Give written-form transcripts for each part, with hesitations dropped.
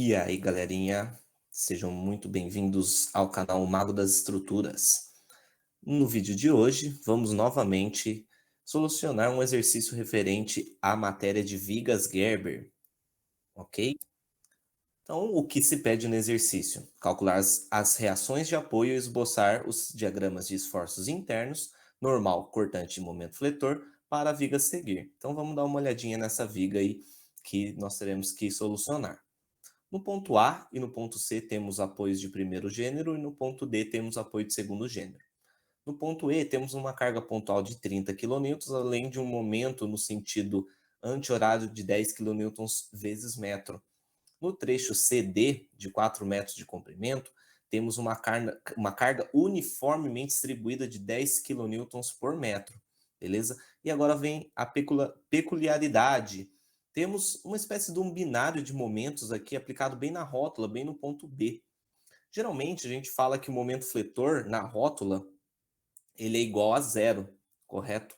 E aí, galerinha, sejam muito bem-vindos ao canal Mago das Estruturas. No vídeo de hoje, vamos novamente solucionar um exercício referente à matéria de Vigas-Gerber, ok? Então, o que se pede no exercício? Calcular as reações de apoio e esboçar os diagramas de esforços internos, normal, cortante e momento fletor, para a viga seguir. Então, vamos dar uma olhadinha nessa viga aí que nós teremos que solucionar. No ponto A e no ponto C temos apoios de primeiro gênero e no ponto D temos apoio de segundo gênero. No ponto E temos uma carga pontual de 30 kN, além de um momento no sentido anti-horário de 10 kN vezes metro. No trecho CD, de 4 metros de comprimento, temos uma carga uniformemente distribuída de 10 kN por metro, beleza? E agora vem a peculiaridade. Temos uma espécie de um binário de momentos aqui aplicado bem na rótula, bem no ponto B. Geralmente a gente fala que o momento fletor na rótula ele é igual a zero, correto?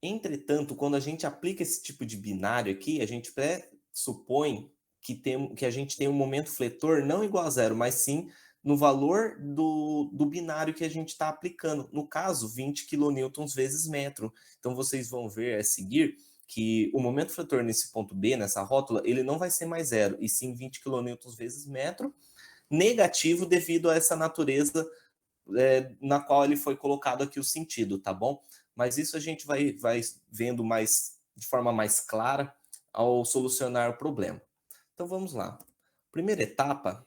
Entretanto, quando a gente aplica esse tipo de binário aqui, a gente pressupõe que a gente tem um momento fletor não igual a zero, mas sim no valor do binário que a gente está aplicando. No caso, 20 kN vezes metro. Então, vocês vão ver a seguir que o momento fletor nesse ponto B, nessa rótula, ele não vai ser mais zero, e sim 20 kN vezes metro, negativo devido a essa natureza na qual ele foi colocado aqui o sentido, tá bom? Mas isso a gente vai vendo de forma mais clara ao solucionar o problema. Então vamos lá. Primeira etapa,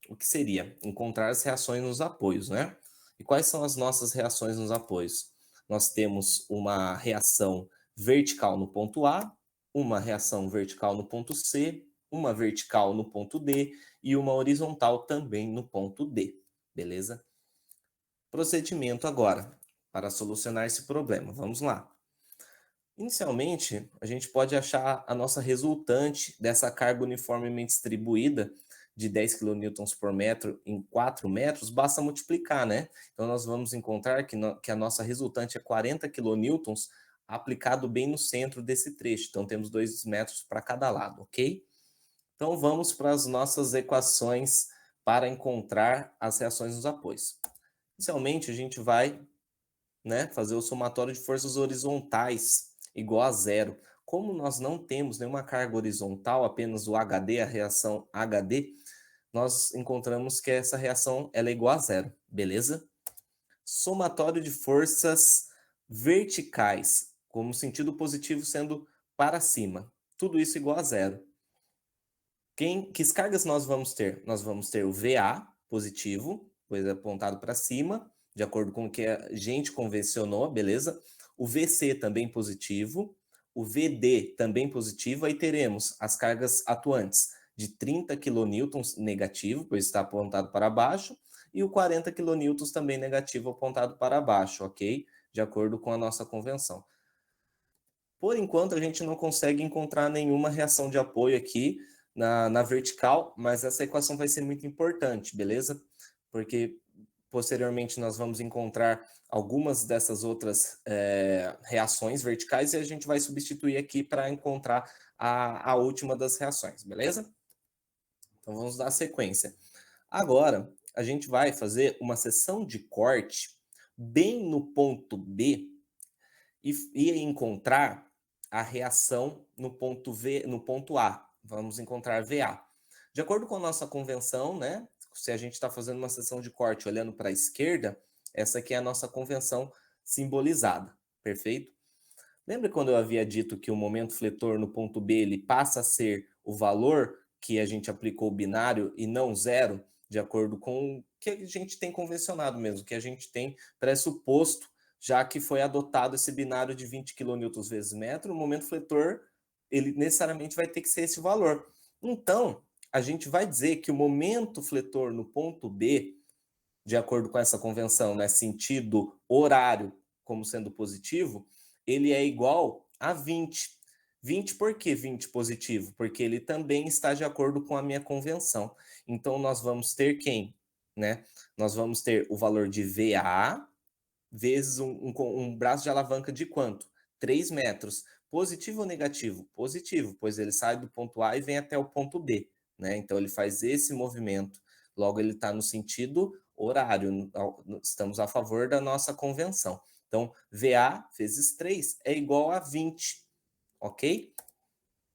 o que seria? Encontrar as reações nos apoios, né? E quais são as nossas reações nos apoios? Nós temos uma reação vertical no ponto A, uma reação vertical no ponto C, uma vertical no ponto D e uma horizontal também no ponto D, beleza? Procedimento agora, para solucionar esse problema. Vamos lá. Inicialmente, a gente pode achar a nossa resultante dessa carga uniformemente distribuída de 10 kN por metro em 4 metros, basta multiplicar, né? Então, nós vamos encontrar que a nossa resultante é 40 kN aplicado bem no centro desse trecho. Então, temos 2 metros para cada lado, ok? Então, vamos para as nossas equações para encontrar as reações nos apoios. Inicialmente, a gente vai, né, fazer o somatório de forças horizontais igual a zero. Como nós não temos nenhuma carga horizontal, apenas o HD, a reação HD, nós encontramos que essa reação ela é igual a zero, beleza? Somatório de forças verticais, como sentido positivo sendo para cima. Tudo isso igual a zero. Que cargas nós vamos ter? Nós vamos ter o VA positivo, pois é apontado para cima, de acordo com o que a gente convencionou, beleza? O VC também positivo, o VD também positivo, aí teremos as cargas atuantes de 30 kN negativo, pois está apontado para baixo, e o 40 kN também negativo apontado para baixo, ok? De acordo com a nossa convenção. Por enquanto, a gente não consegue encontrar nenhuma reação de apoio aqui na vertical, mas essa equação vai ser muito importante, beleza? Porque posteriormente nós vamos encontrar algumas dessas outras reações verticais e a gente vai substituir aqui para encontrar a última das reações, beleza? Então vamos dar sequência. Agora, a gente vai fazer uma seção de corte bem no ponto B e encontrar a reação no ponto A. Vamos encontrar VA. De acordo com a nossa convenção, né? Se a gente está fazendo uma seção de corte olhando para a esquerda, essa aqui é a nossa convenção simbolizada, perfeito? Lembra quando eu havia dito que o momento fletor no ponto B ele passa a ser o valor que a gente aplicou o binário e não zero, de acordo com o que a gente tem convencionado mesmo, que a gente tem pressuposto, já que foi adotado esse binário de 20 kN vezes metro, o momento fletor ele necessariamente vai ter que ser esse valor. Então, a gente vai dizer que o momento fletor no ponto B, de acordo com essa convenção, né, sentido horário como sendo positivo, ele é igual a 20. 20 por que 20 positivo? Porque ele também está de acordo com a minha convenção. Então, nós vamos ter quem? Né? Nós vamos ter o valor de VA vezes um braço de alavanca de quanto? 3 metros. Positivo ou negativo? Positivo, pois ele sai do ponto A e vem até o ponto B. né? Então, ele faz esse movimento. Logo, ele está no sentido horário. Estamos a favor da nossa convenção. Então, VA vezes 3 é igual a 20, ok?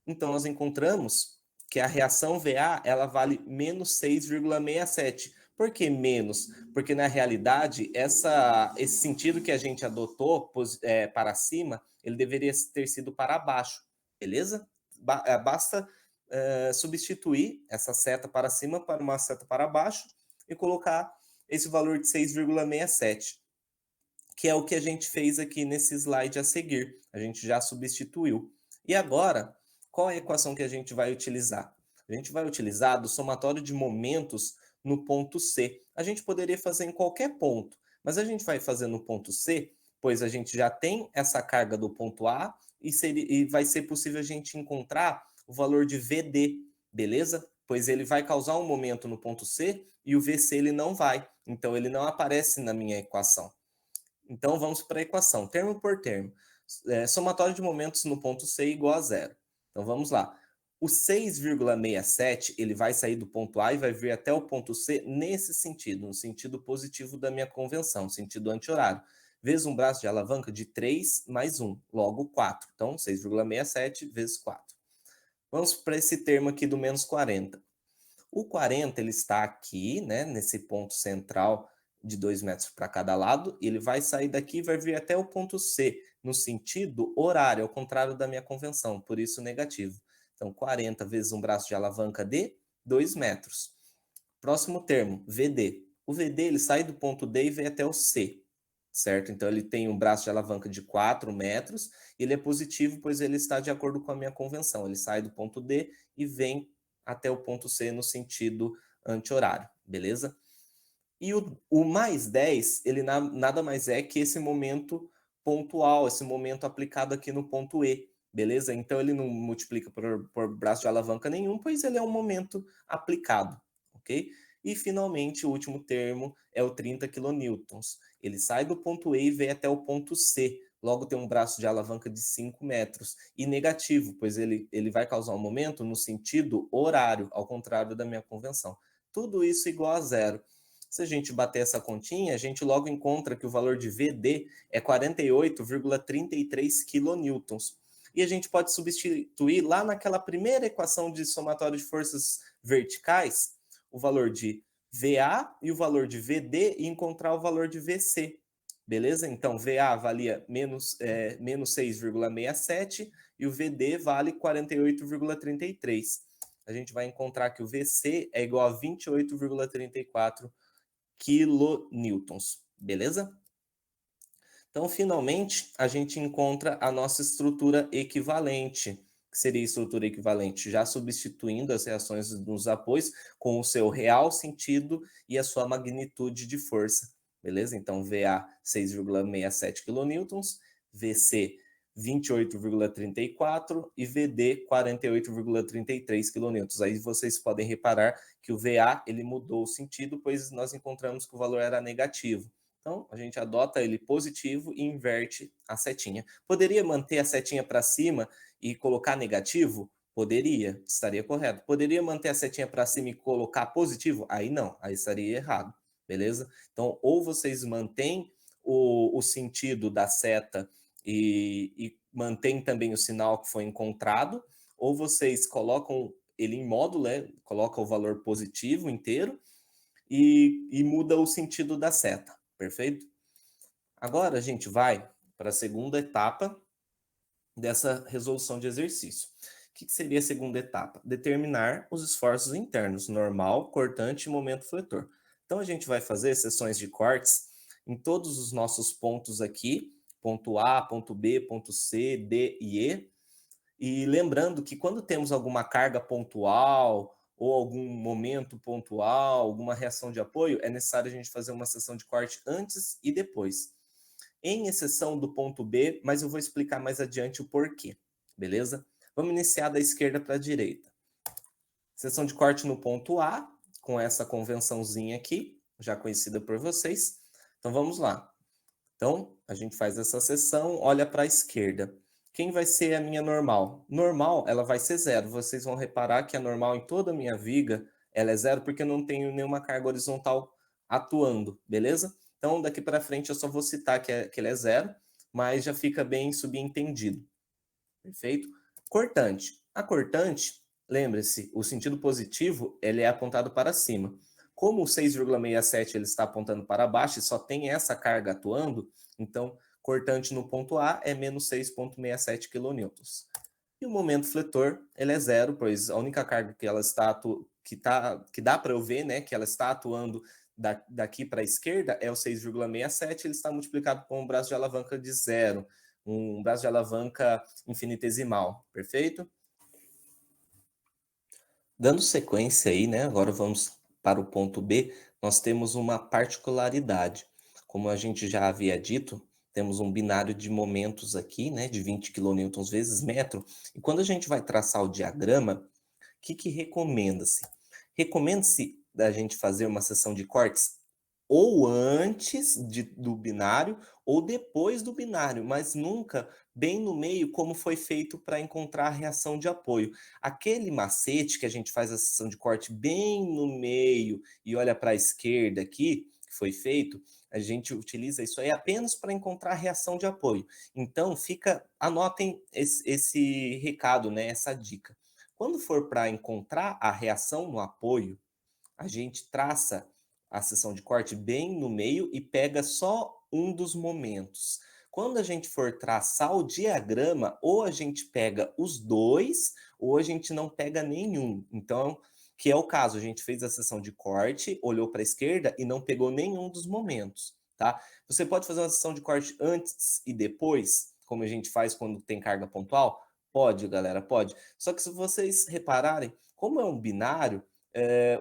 Então, nós encontramos que a reação VA ela vale menos 6,67. Por que menos? Porque, na realidade, esse sentido que a gente adotou para cima, ele deveria ter sido para baixo, beleza? Basta substituir essa seta para cima para uma seta para baixo e colocar esse valor de 6,67, que é o que a gente fez aqui nesse slide a seguir. A gente já substituiu. E agora, qual é a equação que a gente vai utilizar? A gente vai utilizar do somatório de momentos no ponto C. A gente poderia fazer em qualquer ponto, mas a gente vai fazer no ponto C, pois a gente já tem essa carga do ponto A e vai ser possível a gente encontrar o valor de VD, beleza? Pois ele vai causar um momento no ponto C e o VC ele não vai. Então ele não aparece na minha equação. Então, vamos para a equação, termo por termo. Somatório de momentos no ponto C igual a zero. Então, vamos lá. O 6,67, ele vai sair do ponto A e vai vir até o ponto C nesse sentido, no sentido positivo da minha convenção, sentido anti-horário. Vezes um braço de alavanca de 3 mais 1, logo 4. Então, 6,67 vezes 4. Vamos para esse termo aqui do menos 40. O 40, ele está aqui, né, nesse ponto central de 2 metros para cada lado, e ele vai sair daqui e vai vir até o ponto C, no sentido horário, ao contrário da minha convenção, por isso negativo. Então, 40 vezes um braço de alavanca de 2 metros. Próximo termo, VD. O VD, ele sai do ponto D e vem até o C, certo? Então, ele tem um braço de alavanca de 4 metros, e ele é positivo, pois ele está de acordo com a minha convenção. Ele sai do ponto D e vem até o ponto C no sentido anti-horário, beleza? E o mais 10, ele nada mais é que esse momento pontual, esse momento aplicado aqui no ponto E, beleza? Então, ele não multiplica por braço de alavanca nenhum, pois ele é um momento aplicado, ok? E, finalmente, o último termo é o 30 kN. Ele sai do ponto E e vem até o ponto C. Logo, tem um braço de alavanca de 5 metros. E negativo, pois ele vai causar um momento no sentido horário, ao contrário da minha convenção. Tudo isso igual a zero. Se a gente bater essa continha, a gente logo encontra que o valor de VD é 48,33 kN. E a gente pode substituir lá naquela primeira equação de somatório de forças verticais, o valor de VA e o valor de VD e encontrar o valor de VC. Beleza? Então, VA valia menos 6,67 e o VD vale 48,33. A gente vai encontrar que o VC é igual a 28,34 kilonewtons, beleza? Então, finalmente, a gente encontra a nossa estrutura equivalente. Que seria a estrutura equivalente? Já substituindo as reações nos apoios com o seu real sentido e a sua magnitude de força, beleza? Então, VA 6,67 kilonewtons, VC 28,34 e VD 48,33 kN. Aí vocês podem reparar que o VA ele mudou o sentido, pois nós encontramos que o valor era negativo. Então, a gente adota ele positivo e inverte a setinha. Poderia manter a setinha para cima e colocar negativo? Poderia, estaria correto. Poderia manter a setinha para cima e colocar positivo? Aí não, aí estaria errado, beleza? Então, ou vocês mantêm o sentido da seta e mantém também o sinal que foi encontrado, ou vocês colocam ele em módulo, coloca o valor positivo inteiro e muda o sentido da seta, perfeito? Agora a gente vai para a segunda etapa dessa resolução de exercício. O que seria a segunda etapa? Determinar os esforços internos, normal, cortante e momento fletor. Então a gente vai fazer seções de cortes em todos os nossos pontos aqui, ponto A, ponto B, ponto C, D e E. E lembrando que quando temos alguma carga pontual ou algum momento pontual, alguma reação de apoio, é necessário a gente fazer uma seção de corte antes e depois. Em exceção do ponto B, mas eu vou explicar mais adiante o porquê, beleza? Vamos iniciar da esquerda para a direita. Seção de corte no ponto A, com essa convençãozinha aqui, já conhecida por vocês. Então vamos lá. Então, a gente faz essa seção, olha para a esquerda. O quem vai ser a minha normal? Normal, ela vai ser zero. Vocês vão reparar que a normal em toda a minha viga, ela é zero porque eu não tenho nenhuma carga horizontal atuando, beleza? Então, daqui para frente eu só vou citar que ele é zero, mas já fica bem subentendido. Perfeito? Cortante. A cortante, lembre-se, o sentido positivo ele é apontado para cima. Como o 6,67 ele está apontando para baixo e só tem essa carga atuando, então cortante no ponto A é menos 6,67 kN. E o momento fletor ele é zero, pois a única carga que ela está que dá para eu ver, né, que ela está atuando daqui para a esquerda é o 6,67, ele está multiplicado com um braço de alavanca de zero, um braço de alavanca infinitesimal, perfeito? Dando sequência aí, né? Agora vamos para o ponto B. Nós temos uma particularidade. Como a gente já havia dito, temos um binário de momentos aqui, né? De 20 quilonewtons vezes metro. E quando a gente vai traçar o diagrama, o que recomenda-se? Recomenda-se da gente fazer uma seção de cortes ou antes do binário ou depois do binário, mas nunca bem no meio, como foi feito para encontrar a reação de apoio. Aquele macete que a gente faz a seção de corte bem no meio e olha para a esquerda aqui, que foi feito, a gente utiliza isso aí apenas para encontrar a reação de apoio. Então, anotem esse recado, né, essa dica. Quando for para encontrar a reação no apoio, a gente traça a seção de corte bem no meio e pega só um dos momentos. Quando a gente for traçar o diagrama, ou a gente pega os dois, ou a gente não pega nenhum. Então, que é o caso, a gente fez a seção de corte, olhou para a esquerda e não pegou nenhum dos momentos, tá? Você pode fazer uma seção de corte antes e depois, como a gente faz quando tem carga pontual? Pode, galera, pode. Só que se vocês repararem, como é um binário,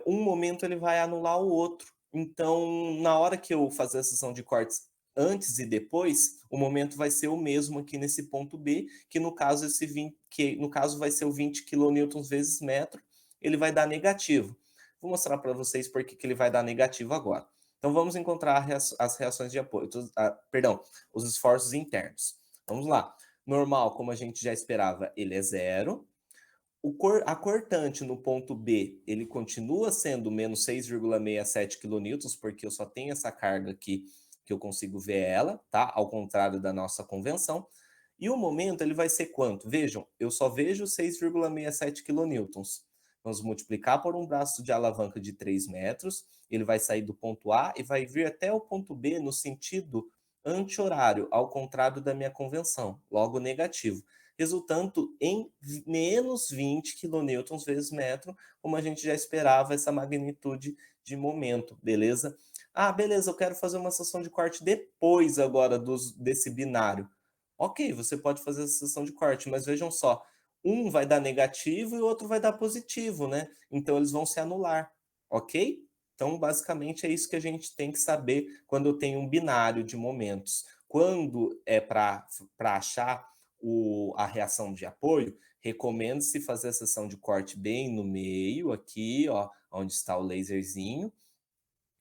um momento ele vai anular o outro. Então, na hora que eu fazer a sessão de cortes antes e depois, o momento vai ser o mesmo aqui nesse ponto B, que no caso vai ser o 20 kN vezes metro, ele vai dar negativo. Vou mostrar para vocês por que ele vai dar negativo agora. Então vamos encontrar as reações de apoio, os esforços internos. Vamos lá. Normal, como a gente já esperava, ele é zero. A cortante no ponto B, ele continua sendo menos 6,67 kN, porque eu só tenho essa carga aqui que eu consigo ver ela, tá? Ao contrário da nossa convenção. E o momento, ele vai ser quanto? Vejam, eu só vejo 6,67 kN. Vamos multiplicar por um braço de alavanca de 3 metros, ele vai sair do ponto A e vai vir até o ponto B no sentido anti-horário, ao contrário da minha convenção, logo negativo, resultando em menos 20 kN vezes metro, como a gente já esperava essa magnitude de momento, beleza? Ah, beleza, eu quero fazer uma seção de corte depois agora desse binário. Ok, você pode fazer essa seção de corte, mas vejam só, um vai dar negativo e o outro vai dar positivo, né? Então eles vão se anular, ok? Então, basicamente, é isso que a gente tem que saber quando eu tenho um binário de momentos. Quando é para achar a reação de apoio, recomenda-se fazer a seção de corte bem no meio, aqui, ó, onde está o laserzinho,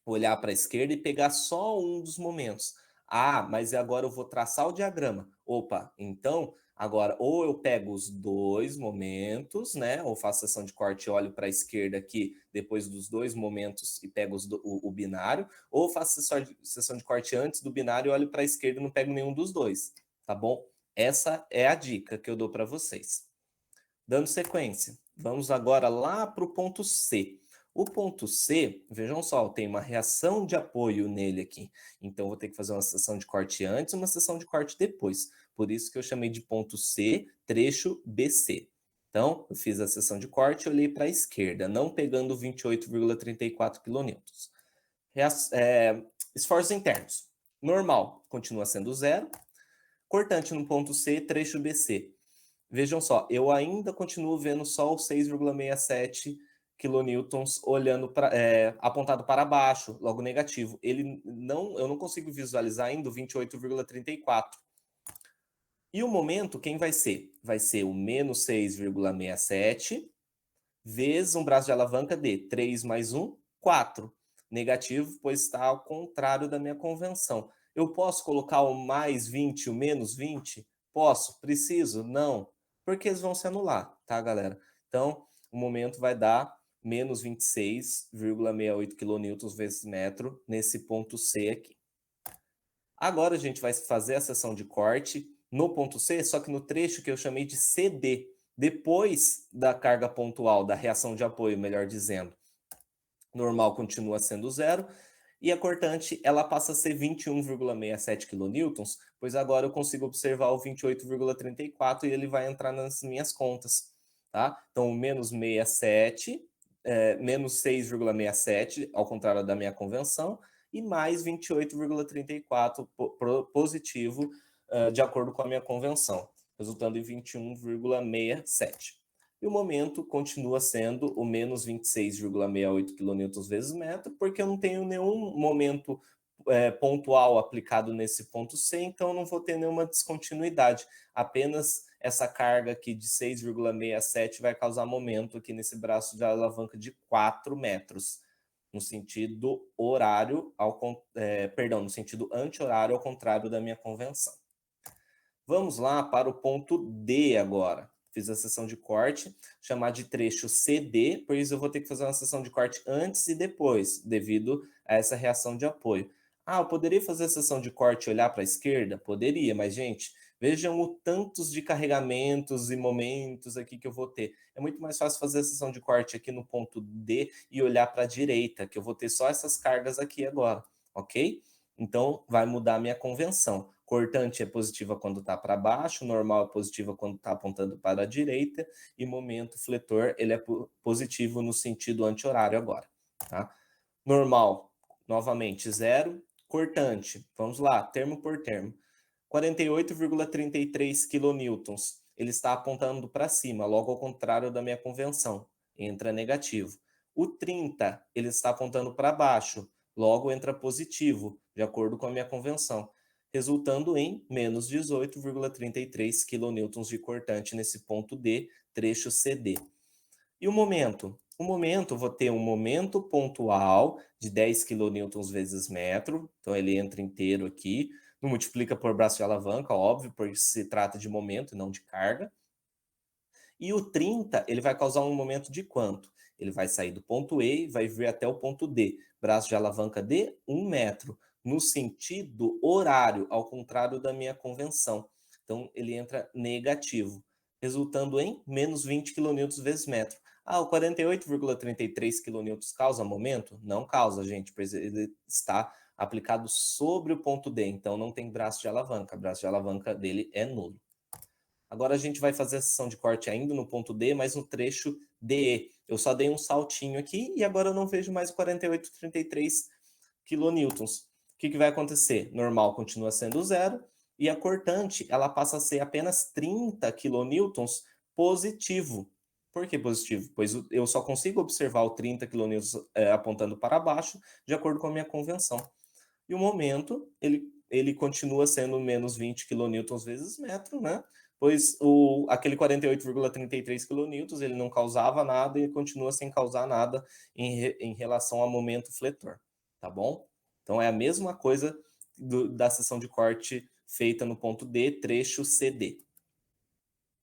olhar para a esquerda e pegar só um dos momentos. Ah, mas agora eu vou traçar o diagrama. Opa, então agora ou eu pego os dois momentos, né? Ou faço sessão de corte e olho para a esquerda aqui depois dos dois momentos e pego o binário, ou faço sessão de corte antes do binário e olho para a esquerda e não pego nenhum dos dois, tá bom? Essa é a dica que eu dou para vocês. Dando sequência, vamos agora lá para o ponto C. O ponto C, vejam só, tem uma reação de apoio nele aqui. Então, vou ter que fazer uma seção de corte antes e uma seção de corte depois. Por isso que eu chamei de ponto C, trecho BC. Então, eu fiz a seção de corte e olhei para a esquerda, não pegando 28,34 kN. Esforços internos. Normal, continua sendo zero. Cortante no ponto C, trecho BC. Vejam só, eu ainda continuo vendo só o 6,67 kilonewtons olhando apontado para baixo, logo negativo. Eu não consigo visualizar ainda o 28,34. E o momento, quem vai ser? Vai ser o menos 6,67 vezes um braço de alavanca de 3 mais 1, 4. Negativo, pois está ao contrário da minha convenção. Eu posso colocar o mais 20 e o menos 20? Posso? Preciso? Não. Porque eles vão se anular, tá, galera? Então, o momento vai dar menos 26,68 kN vezes metro nesse ponto C aqui. Agora a gente vai fazer a seção de corte no ponto C, só que no trecho que eu chamei de CD, depois da carga pontual, da reação de apoio, melhor dizendo. Normal continua sendo zero, e a cortante ela passa a ser 21,67 kN, pois agora eu consigo observar o 28,34 e ele vai entrar nas minhas contas, tá? Então, menos 67, menos 6,67, ao contrário da minha convenção, e mais 28,34 positivo, de acordo com a minha convenção, resultando em 21,67. E o momento continua sendo o menos 26,68 kN vezes metro, porque eu não tenho nenhum momento pontual aplicado nesse ponto C, então eu não vou ter nenhuma descontinuidade. Apenas essa carga aqui de 6,67 vai causar momento aqui nesse braço de alavanca de 4 metros, no sentido horário, no sentido anti-horário, ao contrário da minha convenção. Vamos lá para o ponto D agora. Fiz a seção de corte, chamar de trecho CD, pois eu vou ter que fazer uma seção de corte antes e depois, devido a essa reação de apoio. Ah, eu poderia fazer a seção de corte e olhar para a esquerda? Poderia, mas, gente, vejam o tantos de carregamentos e momentos aqui que eu vou ter. É muito mais fácil fazer a seção de corte aqui no ponto D e olhar para a direita, que eu vou ter só essas cargas aqui agora, ok? Então, vai mudar a minha convenção. Cortante é positiva quando está para baixo, normal é positiva quando está apontando para a direita, e momento fletor ele é positivo no sentido anti-horário agora. Tá? Normal, novamente, zero. Cortante, vamos lá, termo por termo. 48,33 kN. Ele está apontando para cima, logo ao contrário da minha convenção. Entra negativo. O 30, ele está apontando para baixo, logo entra positivo, de acordo com a minha convenção, resultando em menos 18,33 kN de cortante nesse ponto D, trecho CD. E o momento? O momento, vou ter um momento pontual de 10 kN vezes metro, então ele entra inteiro aqui, não multiplica por braço de alavanca, óbvio, porque se trata de momento e não de carga. E o 30, ele vai causar um momento de quanto? Ele vai sair do ponto E e vai vir até o ponto D, braço de alavanca de 1 metro, no sentido horário, ao contrário da minha convenção. Então, ele entra negativo, resultando em menos 20 kN vezes metro. Ah, o 48,33 kN causa momento? Não causa, gente, pois ele está aplicado sobre o ponto D, então não tem braço de alavanca. O braço de alavanca dele é nulo. Agora a gente vai fazer a seção de corte ainda no ponto D, mas no trecho DE. Eu só dei um saltinho aqui e agora eu não vejo mais 48,33 kN. O que vai acontecer? Normal continua sendo zero e a cortante ela passa a ser apenas 30 kN positivo. Por que positivo? Pois eu só consigo observar o 30 kN apontando para baixo de acordo com a minha convenção. E o momento, ele continua sendo menos 20 kN vezes metro, né? Pois aquele 48,33 kN, ele não causava nada e continua sem causar nada em relação ao momento fletor, tá bom? Então, é a mesma coisa da seção de corte feita no ponto D, trecho CD.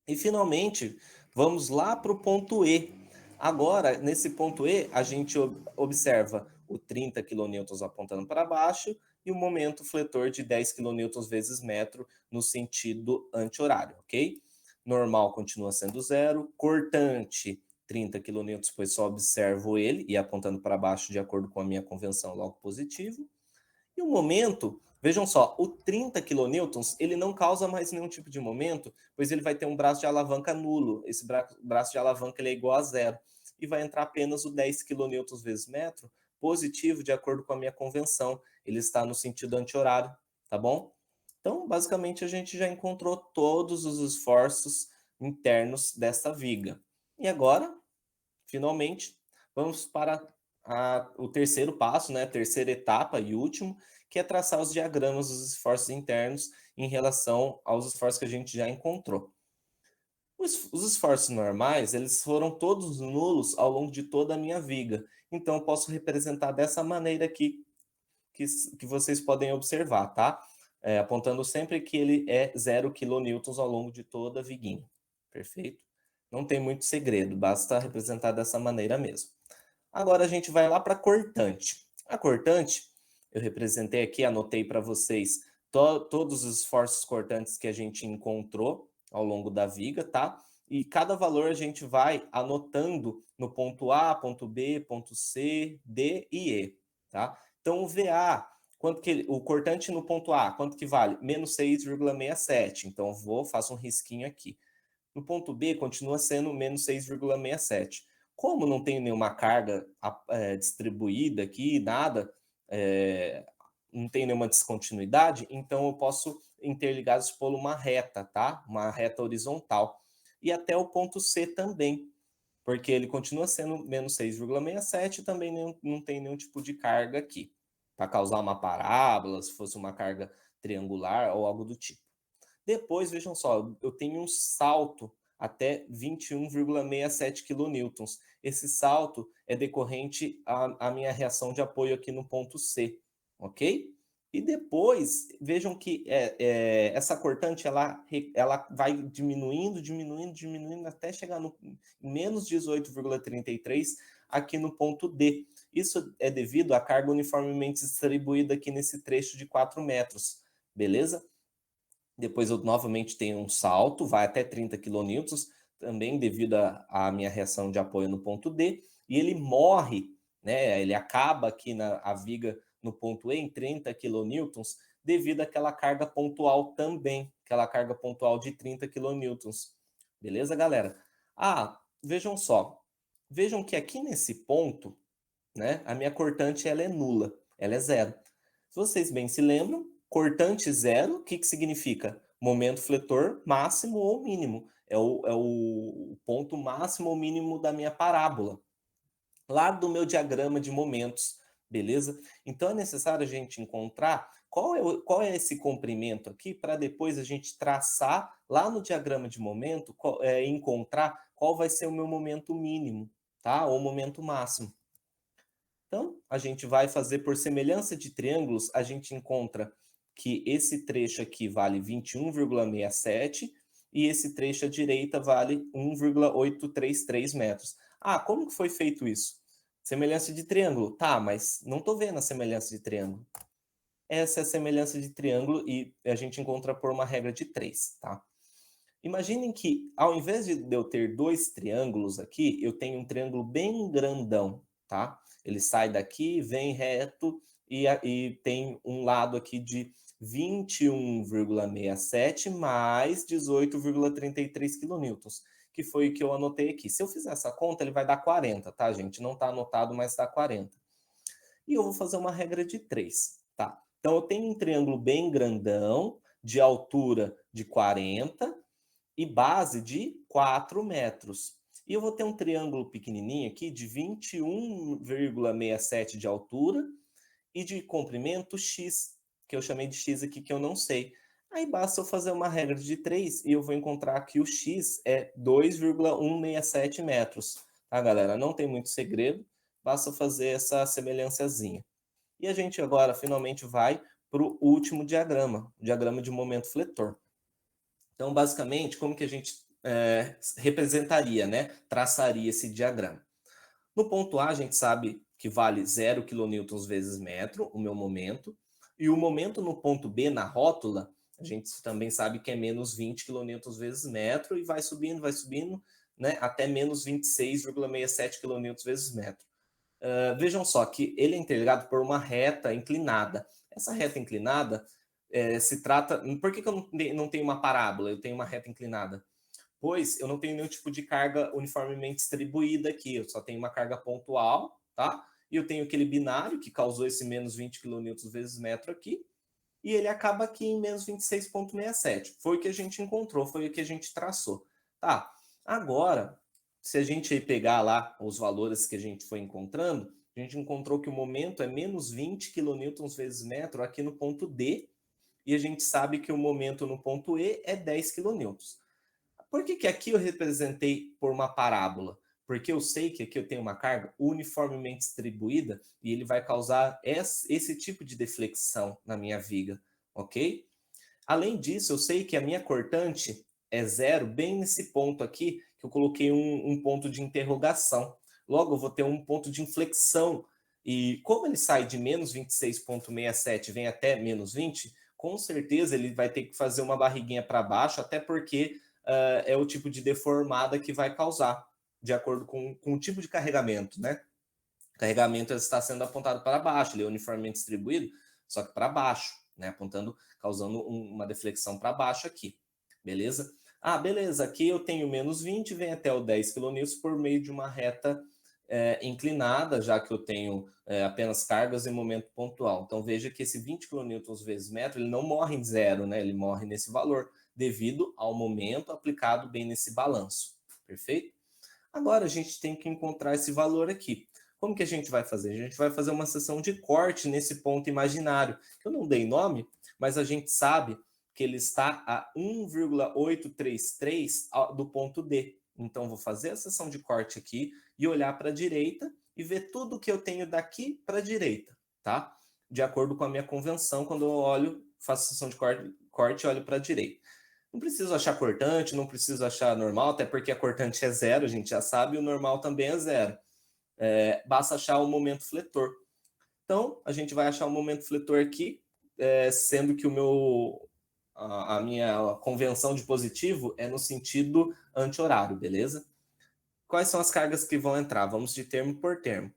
E, finalmente, vamos lá para o ponto E. Agora, nesse ponto E, a gente observa o 30 kN apontando para baixo e o momento fletor de 10 kN vezes metro no sentido anti-horário, ok? Normal continua sendo zero, cortante 30 kN, pois só observo ele e apontando para baixo de acordo com a minha convenção, logo positivo. E o momento, vejam só, o 30 kN, ele não causa mais nenhum tipo de momento, pois ele vai ter um braço de alavanca nulo. Esse braço de alavanca ele é igual a zero. E vai entrar apenas o 10 kN vezes metro, positivo, de acordo com a minha convenção. Ele está no sentido anti-horário, tá bom? Então, basicamente, a gente já encontrou todos os esforços internos dessa viga. E agora, finalmente, vamos para o terceiro passo, né, a terceira etapa e último, que é traçar os diagramas dos esforços internos em relação aos esforços que a gente já encontrou. Os esforços normais, eles foram todos nulos ao longo de toda a minha viga. Então, eu posso representar dessa maneira aqui, que vocês podem observar, tá? apontando sempre que ele é 0 kN ao longo de toda a viguinha. Perfeito? Não tem muito segredo, basta representar dessa maneira mesmo. Agora a gente vai lá para a cortante. A cortante, eu representei aqui, anotei para vocês todos os esforços cortantes que a gente encontrou ao longo da viga, tá? E cada valor a gente vai anotando no ponto A, ponto B, ponto C, D e E, tá? Então o VA, o cortante no ponto A, quanto que vale? Menos 6,67. Então faço um risquinho aqui. No ponto B, continua sendo menos 6,67. Como não tem nenhuma carga distribuída aqui, nada, não tem nenhuma descontinuidade, então eu posso interligar isso por uma reta, tá? Uma reta horizontal. E até o ponto C também, porque ele continua sendo menos 6,67 e também não tem nenhum tipo de carga aqui, para causar uma parábola, se fosse uma carga triangular ou algo do tipo. Depois, vejam só, eu tenho um salto até 21,67 kN. Esse salto é decorrente à minha reação de apoio aqui no ponto C, ok? E depois, vejam que essa cortante, ela vai diminuindo, diminuindo, diminuindo, até chegar no menos 18,33 aqui no ponto D. Isso é devido à carga uniformemente distribuída aqui nesse trecho de 4 metros, beleza? Depois eu novamente tenho um salto, vai até 30 kN, também devido à minha reação de apoio no ponto D, e ele morre, né? Ele acaba aqui a viga no ponto E em 30 kN, devido àquela carga pontual também, aquela carga pontual de 30 kN. Beleza, galera? Vejam só. Vejam que aqui nesse ponto, né, a minha cortante ela é nula, ela é zero. Se vocês bem se lembram, cortante zero, o que significa? Momento fletor máximo ou mínimo. É o ponto máximo ou mínimo da minha parábola. Lá do meu diagrama de momentos, beleza? Então é necessário a gente encontrar qual é esse comprimento aqui para depois a gente traçar lá no diagrama de momento, encontrar qual vai ser o meu momento mínimo, tá? Ou momento máximo. Então, a gente vai fazer por semelhança de triângulos, a gente encontra que esse trecho aqui vale 21,67 e esse trecho à direita vale 1,833 metros. Como que foi feito isso? Semelhança de triângulo. Tá, mas não estou vendo a semelhança de triângulo. Essa é a semelhança de triângulo e a gente encontra por uma regra de 3, tá? Imaginem que, ao invés de eu ter dois triângulos aqui, eu tenho um triângulo bem grandão, tá? Ele sai daqui, vem reto e tem um lado aqui de 21,67 mais 18,33 kN, que foi o que eu anotei aqui. Se eu fizer essa conta, ele vai dar 40, tá, gente? Não está anotado, mas dá 40. E eu vou fazer uma regra de 3, tá? Então, eu tenho um triângulo bem grandão, de altura de 40, e base de 4 metros. E eu vou ter um triângulo pequenininho aqui de 21,67 de altura e de comprimento x, que eu chamei de x aqui, que eu não sei. Aí basta eu fazer uma regra de 3 e eu vou encontrar que o x é 2,167 metros. Tá, galera? Não tem muito segredo, basta fazer essa semelhançazinha. E a gente agora finalmente vai para o último diagrama, o diagrama de momento fletor. Então, basicamente, como que a gente representaria, né? Traçaria esse diagrama. No ponto A, a gente sabe que vale 0 kN vezes metro, o meu momento. E o momento no ponto B, na rótula, a gente também sabe que é menos 20 kN vezes metro e vai subindo, né? Até menos 26,67 kN vezes metro. Vejam só que ele é interligado por uma reta inclinada. Essa reta inclinada se trata... Por que eu não tenho uma parábola? Eu tenho uma reta inclinada. Pois eu não tenho nenhum tipo de carga uniformemente distribuída aqui. Eu só tenho uma carga pontual, tá? E eu tenho aquele binário que causou esse menos 20 kN vezes metro aqui. E ele acaba aqui em menos 26,67. Foi o que a gente encontrou, foi o que a gente traçou. Tá, agora, se a gente pegar lá os valores que a gente foi encontrando, a gente encontrou que o momento é menos 20 kN vezes metro aqui no ponto D, e a gente sabe que o momento no ponto E é 10 kN. Por que aqui eu representei por uma parábola? Porque eu sei que aqui eu tenho uma carga uniformemente distribuída e ele vai causar esse tipo de deflexão na minha viga, ok? Além disso, eu sei que a minha cortante é zero, bem nesse ponto aqui, que eu coloquei um ponto de interrogação. Logo, eu vou ter um ponto de inflexão. E como ele sai de menos 26,67 e vem até menos 20, com certeza ele vai ter que fazer uma barriguinha para baixo, até porque é o tipo de deformada que vai causar, de acordo com o tipo de carregamento, né? O carregamento está sendo apontado para baixo, ele é uniformemente distribuído, só que para baixo, né? Apontando, causando uma deflexão para baixo aqui, beleza? Ah, beleza, aqui eu tenho menos 20, vem até o 10 kN por meio de uma reta inclinada, já que eu tenho apenas cargas em momento pontual. Então veja que esse 20 kN vezes metro, ele não morre em zero, né? Ele morre nesse valor, devido ao momento aplicado bem nesse balanço, perfeito? Agora a gente tem que encontrar esse valor aqui. Como que a gente vai fazer? A gente vai fazer uma seção de corte nesse ponto imaginário, que eu não dei nome, mas a gente sabe que ele está a 1,833 do ponto D. Então, vou fazer a seção de corte aqui e olhar para a direita e ver tudo que eu tenho daqui para a direita, tá? De acordo com a minha convenção, quando eu olho, faço seção de corte e olho para a direita. Não preciso achar cortante, não preciso achar normal, até porque a cortante é zero, a gente já sabe, e o normal também é zero. Basta achar o momento fletor. Então, a gente vai achar o momento fletor aqui, sendo que a minha convenção de positivo é no sentido anti-horário, beleza? Quais são as cargas que vão entrar? Vamos de termo por termo.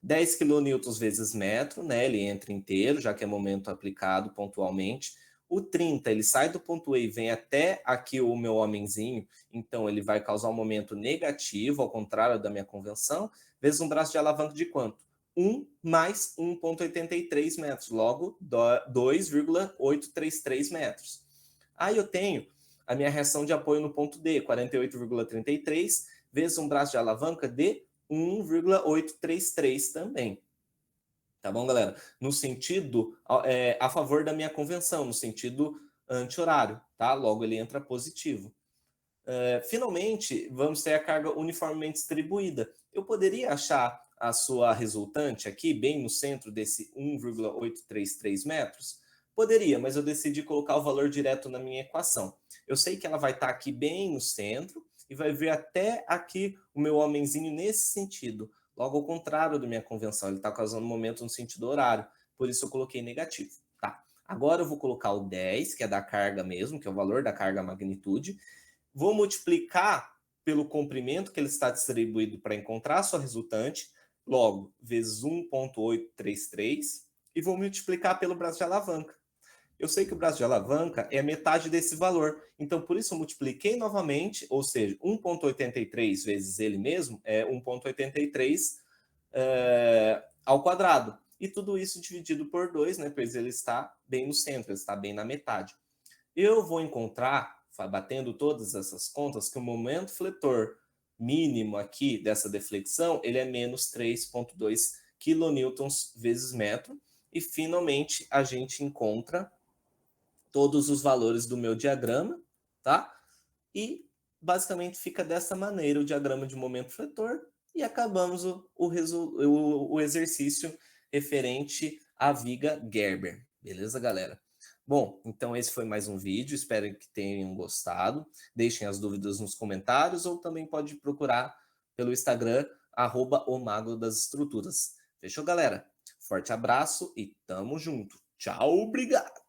10 kN vezes metro, né? Ele entra inteiro, já que é momento aplicado pontualmente. O 30, ele sai do ponto E e vem até aqui o meu homenzinho, então ele vai causar um momento negativo, ao contrário da minha convenção, vezes um braço de alavanca de quanto? 1 mais 1,83 metros, logo 2,833 metros. Aí eu tenho a minha reação de apoio no ponto D, 48,33, vezes um braço de alavanca de 1,833 também. Tá bom, galera? No sentido a favor da minha convenção, no sentido anti-horário, tá? Logo ele entra positivo. Finalmente, vamos ter a carga uniformemente distribuída. Eu poderia achar a sua resultante aqui, bem no centro desse 1,833 metros? Poderia, mas eu decidi colocar o valor direto na minha equação. Eu sei que ela vai estar aqui bem no centro e vai vir até aqui o meu homenzinho nesse sentido. Logo ao contrário da minha convenção, ele está causando momento no sentido horário. Por isso eu coloquei negativo. Tá. Agora eu vou colocar o 10, que é da carga mesmo, que é o valor da carga magnitude. Vou multiplicar pelo comprimento que ele está distribuído para encontrar a sua resultante, logo, vezes 1,833, e vou multiplicar pelo braço de alavanca. Eu sei que o braço de alavanca é metade desse valor, então por isso eu multipliquei novamente, ou seja, 1,83 vezes ele mesmo é 1,83 ao quadrado. E tudo isso dividido por 2, né, pois ele está bem no centro, ele está bem na metade. Eu vou encontrar, batendo todas essas contas, que o momento fletor mínimo aqui dessa deflexão, ele é menos 3,2 kN vezes metro. E finalmente a gente encontra todos os valores do meu diagrama, tá? E basicamente fica dessa maneira o diagrama de momento fletor e acabamos o exercício referente à viga Gerber. Beleza, galera? Bom, então esse foi mais um vídeo, espero que tenham gostado. Deixem as dúvidas nos comentários ou também pode procurar pelo Instagram, @o Mago das Estruturas. Fechou, galera? Forte abraço e tamo junto. Tchau, obrigado!